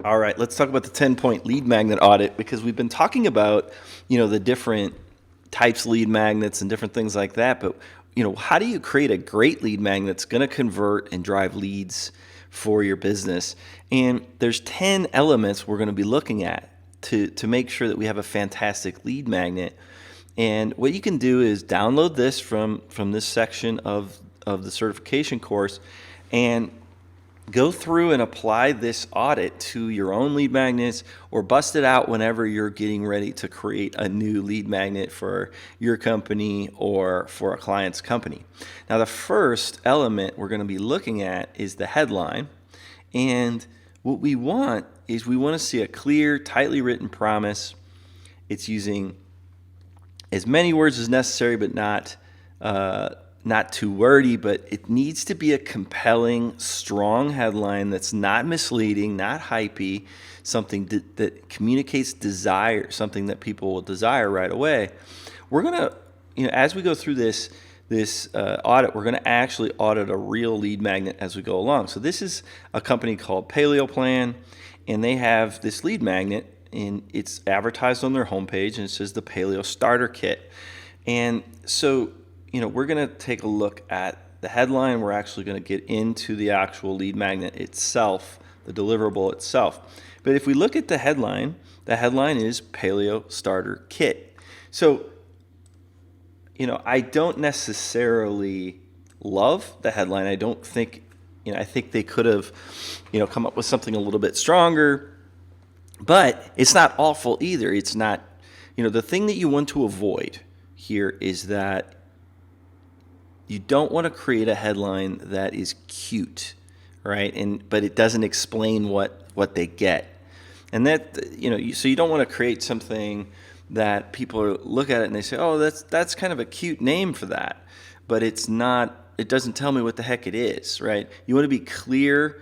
All right, let's talk about the 10-point lead magnet audit because we've been talking about, the different types of lead magnets and different things like that. But, how do you create a great lead magnet that's going to convert and drive leads for your business? And there's 10 elements we're going to be looking at to make sure that we have a fantastic lead magnet. And what you can do is download this from this section of the certification course and go through and apply this audit to your own lead magnets, or bust it out whenever you're getting ready to create a new lead magnet for your company or for a client's company. Now, the first element we're going to be looking at is the headline. And what we want is we want to see a clear, tightly written promise. It's using as many words as necessary, but not too wordy, but it needs to be a compelling, strong headline that's not misleading, not hypey, something that communicates desire, something that people will desire right away. We're going to, as we go through this audit, we're going to actually audit a real lead magnet as we go along. So this is a company called PaleoPlan, and they have this lead magnet, and it's advertised on their homepage, and it says the Paleo Starter Kit. And so we're going to take a look at the headline. We're actually going to get into the actual lead magnet itself, the deliverable itself. But if we look at the headline is Paleo Starter Kit. So, I don't necessarily love the headline. I don't think, I think they could have, come up with something a little bit stronger, but it's not awful either. It's not, the thing that you want to avoid here is that you don't want to create a headline that is cute, right? But it doesn't explain what they get. And that, so you don't want to create something that people look at it and they say, oh, that's kind of a cute name for that. But it's not, it doesn't tell me what the heck it is, right? You want to be clear.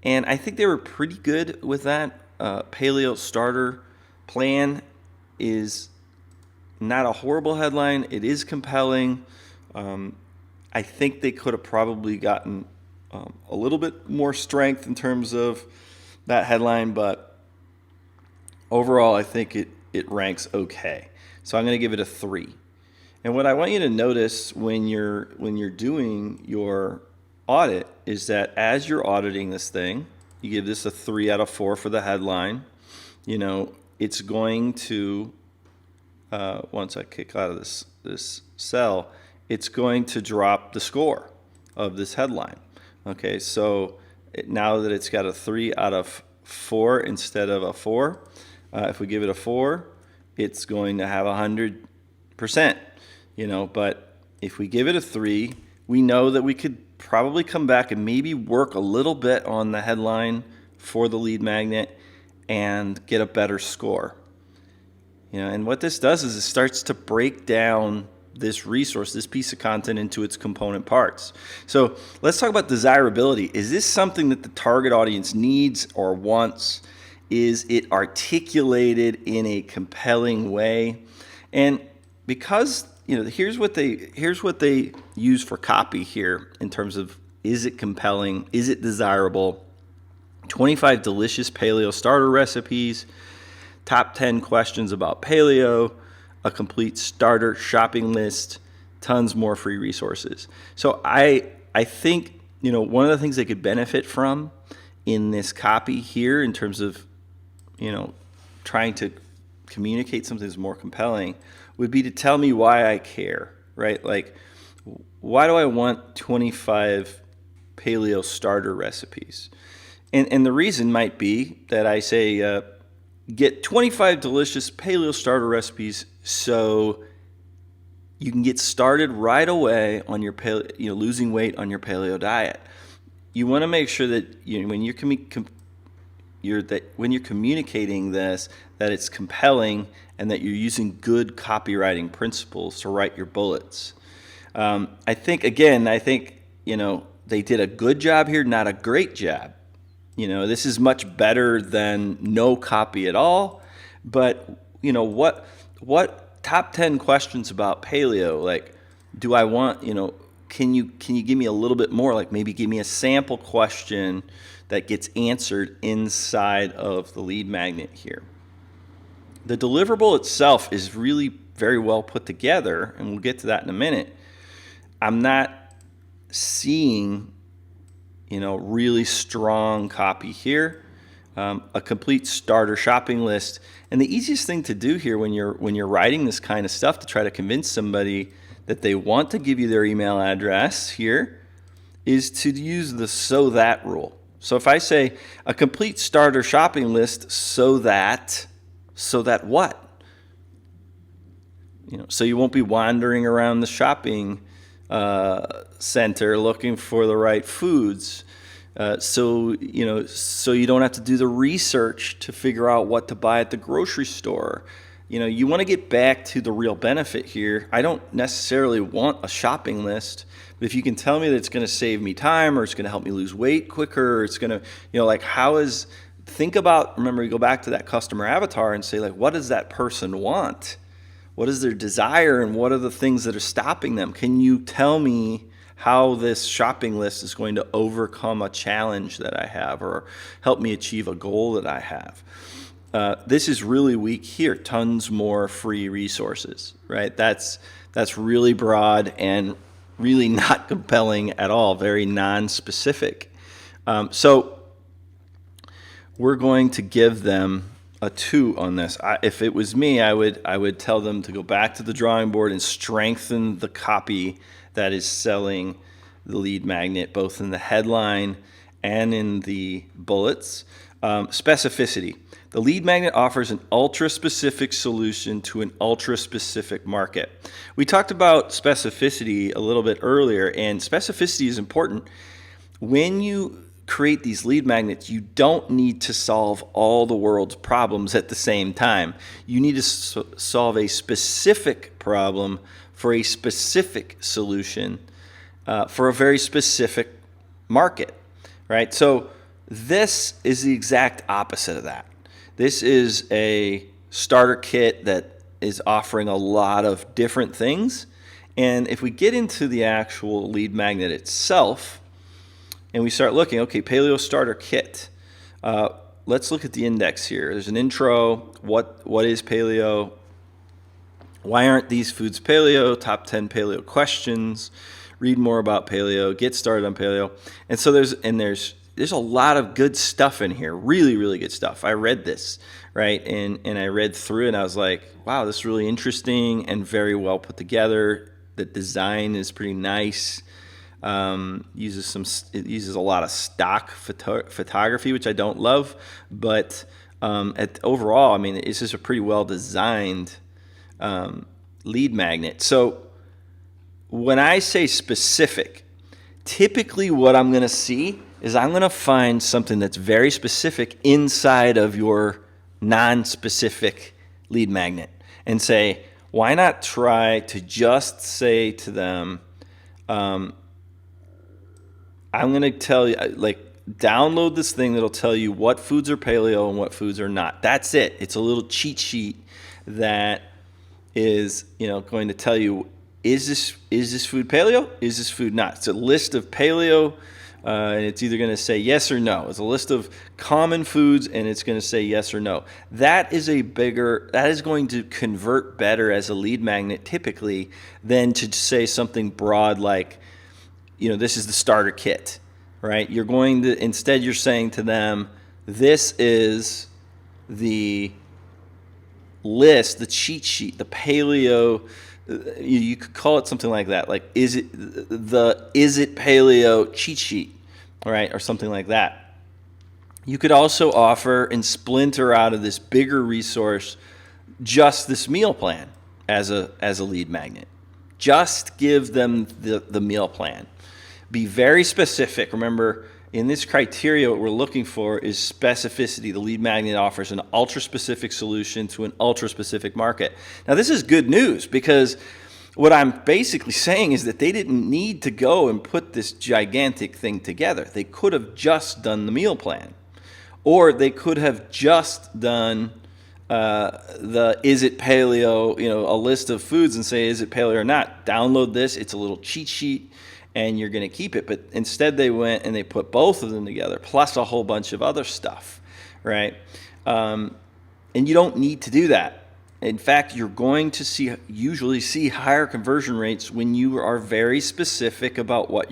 And I think they were pretty good with that. Paleo Starter Plan is not a horrible headline. It is compelling. I think they could have probably gotten a little bit more strength in terms of that headline, but overall, I think it ranks okay. So I'm going to give it a 3. And what I want you to notice when you're doing your audit is that as you're auditing this thing, you give this a 3 out of 4 for the headline. It's going to once I kick out of this cell, it's going to drop the score of this headline. Okay, so now that it's got a 3 out of 4 instead of a 4, if we give it a 4, it's going to have 100%. But if we give it a 3, we know that we could probably come back and maybe work a little bit on the headline for the lead magnet and get a better score. And what this does is it starts to break down this resource, this piece of content, into its component parts. So let's talk about desirability. Is this something that the target audience needs or wants? Is it articulated in a compelling way? And because here's what they use for copy here in terms of, is it compelling? Is it desirable? 25 delicious paleo starter recipes, top 10 questions about paleo, a complete starter shopping list, tons more free resources. So I think, one of the things they could benefit from in this copy here in terms of, trying to communicate something that's more compelling would be to tell me why I care, right? Like, why do I want 25 paleo starter recipes? And the reason might be that I say, get 25 delicious paleo starter recipes so you can get started right away on your losing weight on your paleo diet. You want to make sure that when you're communicating this, that it's compelling and that you're using good copywriting principles to write your bullets. I think they did a good job here, not a great job. This is much better than no copy at all. But what top 10 questions about paleo? Like, do I want, can you give me a little bit more? Like maybe give me a sample question that gets answered inside of the lead magnet here. The deliverable itself is really very well put together, and we'll get to that in a minute. I'm not seeing, really strong copy here. A complete starter shopping list. And the easiest thing to do here when you're writing this kind of stuff to try to convince somebody that they want to give you their email address here is to use the so that rule. So if I say a complete starter shopping list so that what? So you won't be wandering around the shopping center looking for the right foods. So you don't have to do the research to figure out what to buy at the grocery store. You want to get back to the real benefit here. I don't necessarily want a shopping list, but if you can tell me that it's going to save me time, or it's going to help me lose weight quicker, or it's going to, remember, you go back to that customer avatar and say, like, what does that person want? What is their desire, and what are the things that are stopping them? Can you tell me how this shopping list is going to overcome a challenge that I have, or help me achieve a goal that I have? This is really weak here. Tons more free resources, right? That's really broad and really not compelling at all. Very non-specific. So we're going to give them a 2 on this. If it was me, I would tell them to go back to the drawing board and strengthen the copy that is selling the lead magnet, both in the headline and in the bullets. Specificity. The lead magnet offers an ultra-specific solution to an ultra-specific market. We talked about specificity a little bit earlier, and specificity is important. When you create these lead magnets, you don't need to solve all the world's problems at the same time. You need to solve a specific problem for a specific solution for a very specific market, right? So this is the exact opposite of that. This is a starter kit that is offering a lot of different things. And if we get into the actual lead magnet itself and we start looking, okay, Paleo Starter Kit. Let's look at the index here. There's an intro. What is paleo? Why aren't these foods paleo? Top 10 paleo questions. Read more about paleo. Get started on paleo. And so there's a lot of good stuff in here. Really, really good stuff. I read this, right? And I read through it, and I was like, wow, this is really interesting and very well put together. The design is pretty nice. It uses a lot of stock photography, which I don't love, but overall, I mean, it's just a pretty well designed lead magnet. So when I say specific, typically what I'm going to see is I'm going to find something that's very specific inside of your non-specific lead magnet and say, why not try to just say to them, I'm going to tell you, like, download this thing that'll tell you what foods are paleo and what foods are not. That's it. It's a little cheat sheet that is, going to tell you, is this food paleo? Is this food not? It's a list of paleo, and it's either going to say yes or no. It's a list of common foods, and it's going to say yes or no. That is going to convert better as a lead magnet typically than to say something broad like, this is the starter kit, right? Instead you're saying to them, this is the list, the cheat sheet, the paleo. You could call it something like that. Like, is it paleo cheat sheet, right? Or something like that. You could also offer and splinter out of this bigger resource just this meal plan as a lead magnet. Just give them the meal plan. Be very specific. Remember, in this criteria, what we're looking for is specificity. The lead magnet offers an ultra-specific solution to an ultra-specific market. Now, this is good news, because what I'm basically saying is that they didn't need to go and put this gigantic thing together. They could have just done the meal plan. Or they could have just done the is it paleo, a list of foods, and say, is it paleo or not? Download this. It's a little cheat sheet. and you're going to keep it. But instead they went and they put both of them together, plus a whole bunch of other stuff, right? And you don't need to do that. In fact, you're going to usually see higher conversion rates when you are very specific about what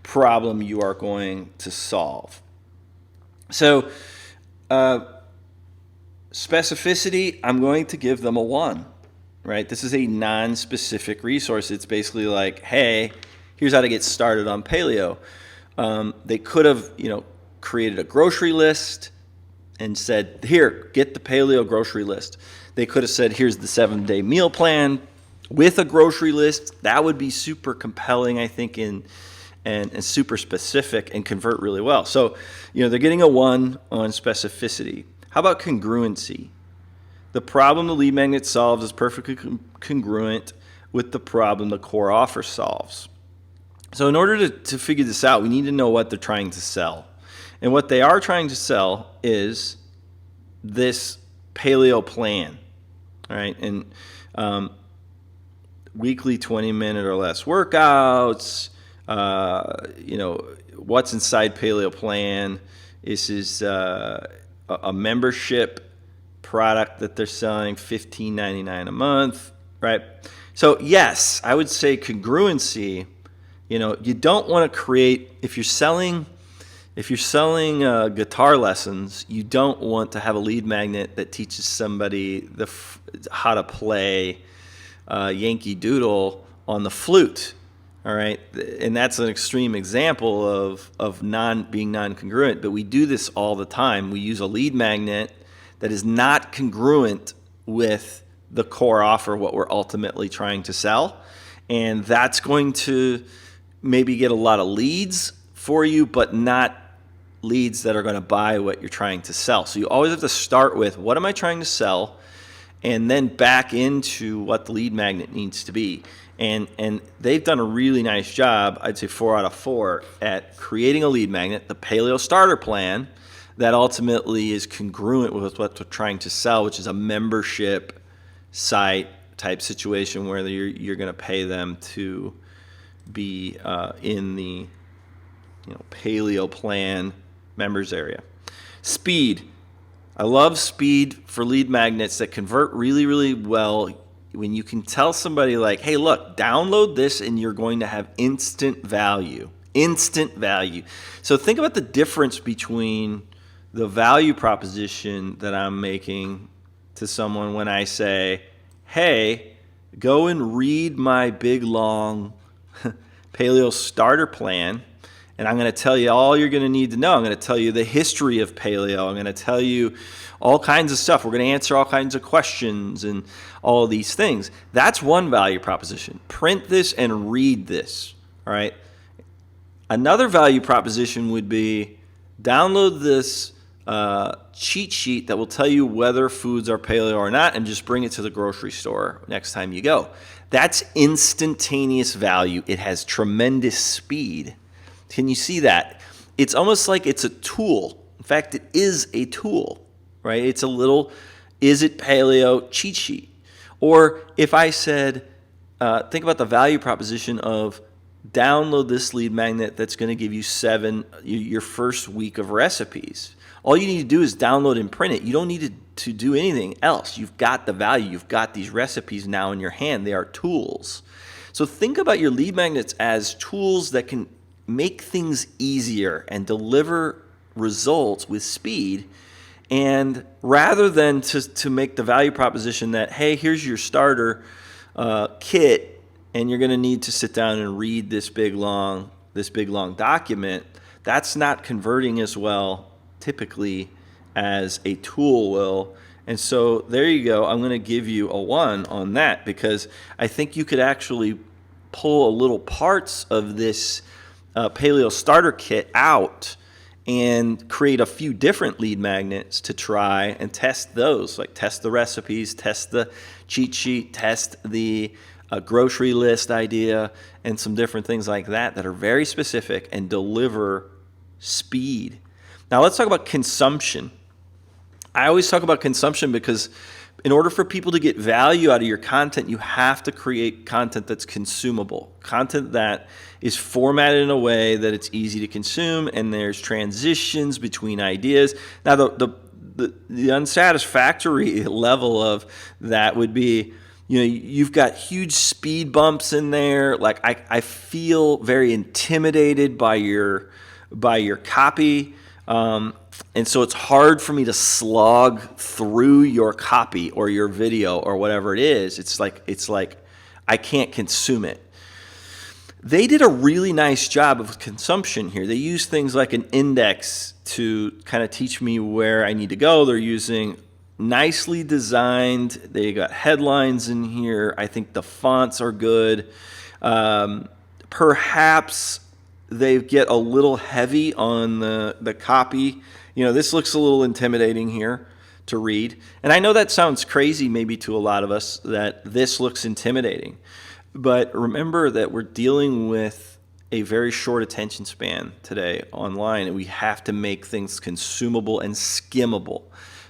problem you are going to solve. So, specificity, I'm going to give them a 1. Right? This is a non-specific resource. It's basically like, hey, here's how to get started on paleo. They could have, created a grocery list and said, here, get the paleo grocery list. They could have said, here's the 7-day meal plan with a grocery list. That would be super compelling, I think, and super specific and convert really well. So, they're getting a 1 on specificity. How about congruency? The problem the lead magnet solves is perfectly congruent with the problem the core offer solves. So in order to figure this out, we need to know what they're trying to sell. And what they are trying to sell is this paleo plan, all right? And weekly 20-minute or less workouts, what's inside paleo plan. This is a membership product that they're selling, $15.99 a month, right? So yes, I would say congruency. You don't want to create, if you're selling guitar lessons, you don't want to have a lead magnet that teaches somebody how to play Yankee Doodle on the flute. All right, and that's an extreme example of being non-congruent. But we do this all the time. We use a lead magnet that is not congruent with the core offer, what we're ultimately trying to sell. And that's going to maybe get a lot of leads for you, but not leads that are going to buy what you're trying to sell. So you always have to start with, what am I trying to sell? And then back into what the lead magnet needs to be. And they've done a really nice job, I'd say 4 out of 4, at creating a lead magnet, the Paleo Starter Plan, that ultimately is congruent with what they're trying to sell, which is a membership site type situation where you're going to pay them to be in the Paleo Plan members area. Speed. I love speed for lead magnets that convert really, really well. When you can tell somebody like, hey, look, download this and you're going to have instant value. Instant value. So think about the difference between the value proposition that I'm making to someone when I say, hey, go and read my big, long Paleo Starter Plan, and I'm going to tell you all you're going to need to know. I'm going to tell you the history of paleo. I'm going to tell you all kinds of stuff. We're going to answer all kinds of questions and all of these things. That's one value proposition. Print this and read this, all right? Another value proposition would be download this cheat sheet that will tell you whether foods are paleo or not, and just bring it to the grocery store next time you go. That's instantaneous value. It has tremendous speed. Can you see that? It's almost like it's a tool. In fact, it is a tool, right? It's a little, is it paleo cheat sheet? Or if I said, think about the value proposition of download this lead magnet that's going to give you your first week of recipes. All you need to do is download and print it. You don't need to do anything else. You've got the value. You've got these recipes now in your hand. They are tools. So think about your lead magnets as tools that can make things easier and deliver results with speed. And rather than to make the value proposition that, hey, here's your starter kit, and you're going to need to sit down and read this big long document, that's not converting as well typically as a tool will. And so there you go. I'm going to give you a 1 on that, because I think you could actually pull a little parts of this Paleo Starter Kit out and create a few different lead magnets to try and test those, like test the recipes, test the cheat sheet, test the grocery list idea, and some different things like that are very specific and deliver speed. Now let's talk about consumption. I always talk about consumption because in order for people to get value out of your content, you have to create content that's consumable, content that is formatted in a way that it's easy to consume, and there's transitions between ideas. Now, the unsatisfactory level of that would be, you've got huge speed bumps in there. Like I feel very intimidated by your copy. And so it's hard for me to slog through your copy or your video or whatever it is. It's like I can't consume it. They did a really nice job of consumption here. They use things like an index to kind of teach me where I need to go. They're using nicely designed. They got headlines in here. I think the fonts are good. Perhaps they get a little heavy on the copy. This looks a little intimidating here to read. And I know that sounds crazy maybe to a lot of us, that this looks intimidating. But remember that we're dealing with a very short attention span today online, and we have to make things consumable and skimmable,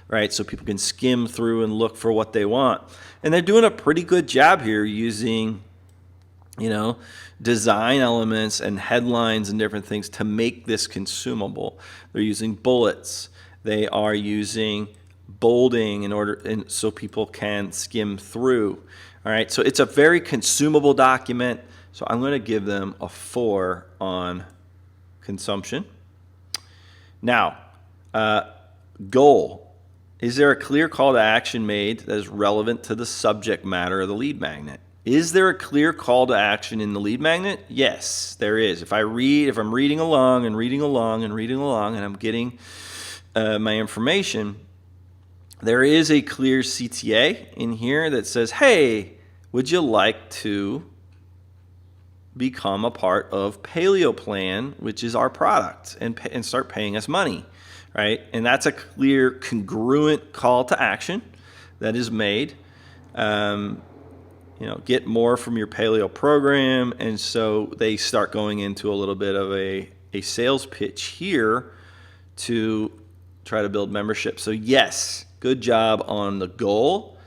right? So people can skim through and look for what they want. And they're doing a pretty good job here using, design elements and headlines and different things to make this consumable. They're using bullets. They are using bolding and so people can skim through. All right, so it's a very consumable document. So I'm going to give them a 4 on consumption. Now, goal. Is there a clear call to action made that is relevant to the subject matter of the lead magnet? Is there a clear call to action in the lead magnet? Yes, there is. If I'm reading along and I'm getting my information, there is a clear CTA in here that says, hey, would you like to become a part of Paleo Plan, which is our product, and start paying us money, right? And that's a clear, congruent call to action that is made. Get more from your paleo program. And so they start going into a little bit of a sales pitch here to try to build membership. So yes, good job on the goal.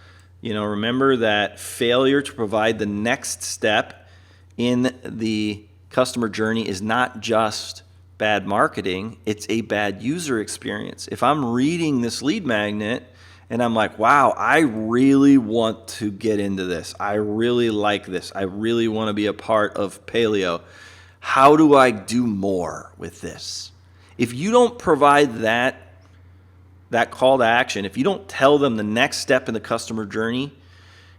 Remember that failure to provide the next step in the customer journey is not just bad marketing, it's a bad user experience. If I'm reading this lead magnet and I'm like, wow, I really want to get into this. I really like this. I really want to be a part of paleo. How do I do more with this? If you don't provide that call to action, if you don't tell them the next step in the customer journey,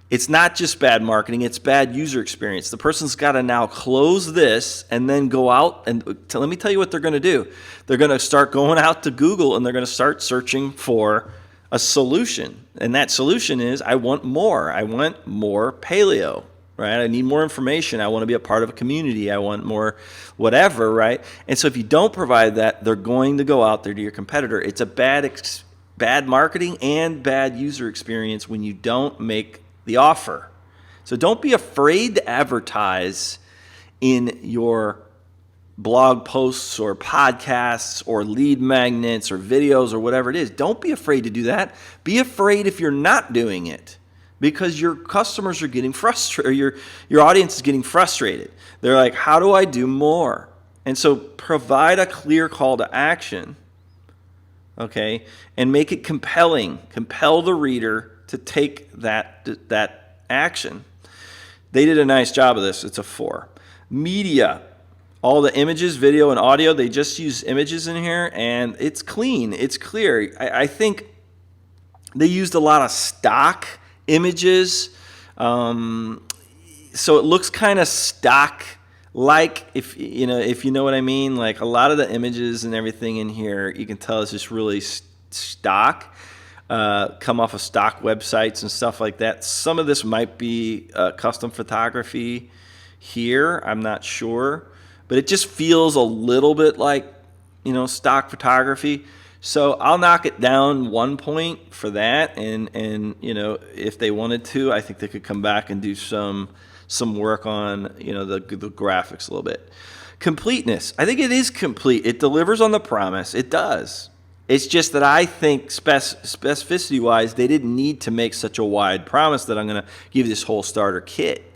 it's not just bad marketing, it's bad user experience. The person's got to now close this and then go out and let me tell you what they're going to do. They're going to start going out to Google and they're going to start searching for a solution. And that solution is, I want more. I want more paleo, right? I need more information. I want to be a part of a community. I want more whatever, right? And so if you don't provide that, they're going to go out there to your competitor. It's a bad marketing and bad user experience when you don't make the offer. So don't be afraid to advertise in your blog posts or podcasts or lead magnets or videos or whatever it is. Don't be afraid to do that. Be afraid if you're not doing it, because your customers are getting frustrated, or your audience is getting frustrated. They're like, how do I do more? And so provide a clear call to action, okay, and make it compelling. Compel the reader to take that action. They did a nice job of this. It's a 4. Media. All the images, video, and audio, they just use images in here, and it's clean. It's clear. I think they used a lot of stock images, so it looks kind of stock-like, if you know what I mean. Like a lot of the images and everything in here, you can tell it's just really stock, come off of stock websites and stuff like that. Some of this might be custom photography here. I'm not sure. But it just feels a little bit like, stock photography. So I'll knock it down 1 point for that. And if they wanted to, I think they could come back and do some work on, the graphics a little bit. Completeness. I think it is complete. It delivers on the promise. It does. It's just that I think specificity-wise, they didn't need to make such a wide promise that I'm going to give you this whole starter kit,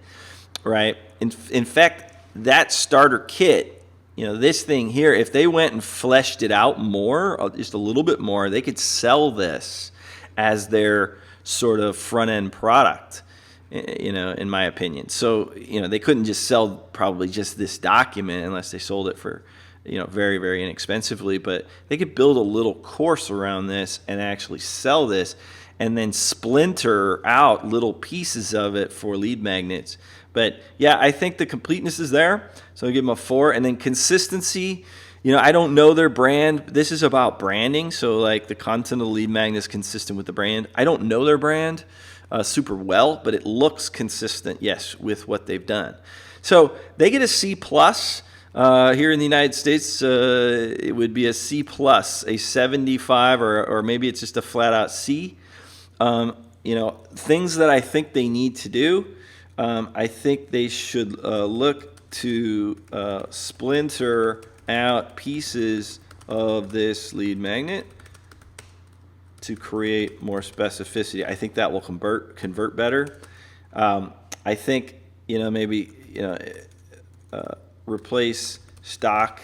right? In fact, that starter kit, this thing here, if they went and fleshed it out more, just a little bit more, they could sell this as their sort of front-end product, in my opinion. So, they couldn't just sell probably just this document unless they sold it for, very, very inexpensively, but they could build a little course around this and actually sell this and then splinter out little pieces of it for lead magnets. But yeah, I think the completeness is there. So I give them a 4. And then consistency, I don't know their brand. This is about branding. So like the content of the lead magnet is consistent with the brand. I don't know their brand super well, but it looks consistent, yes, with what they've done. So they get a C+. Here in the United States, it would be a C+, a 75, or maybe it's just a flat-out C. Things that I think they need to do, I think they should look to splinter out pieces of this lead magnet to create more specificity. I think that will convert better. I think, maybe, replace stock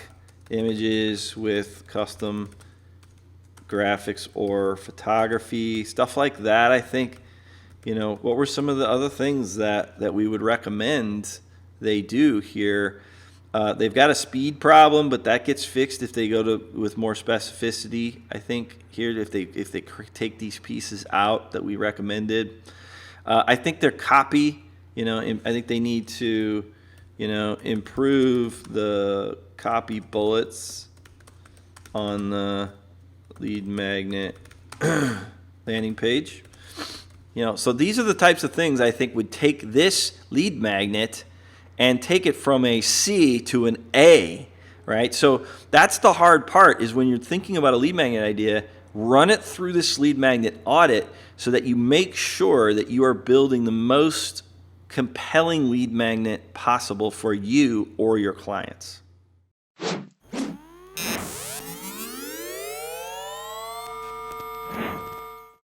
images with custom graphics or photography, stuff like that. I think, what were some of the other things that we would recommend they do here? They've got a speed problem, but that gets fixed if they go with more specificity. I think here, if they take these pieces out that we recommended, I think their copy, I think they need to improve the copy bullets on the lead magnet landing page. So these are the types of things I think would take this lead magnet and take it from a C to an A, right? So that's the hard part, is when you're thinking about a lead magnet idea, run it through this lead magnet audit so that you make sure that you are building the most compelling lead magnet possible for you or your clients.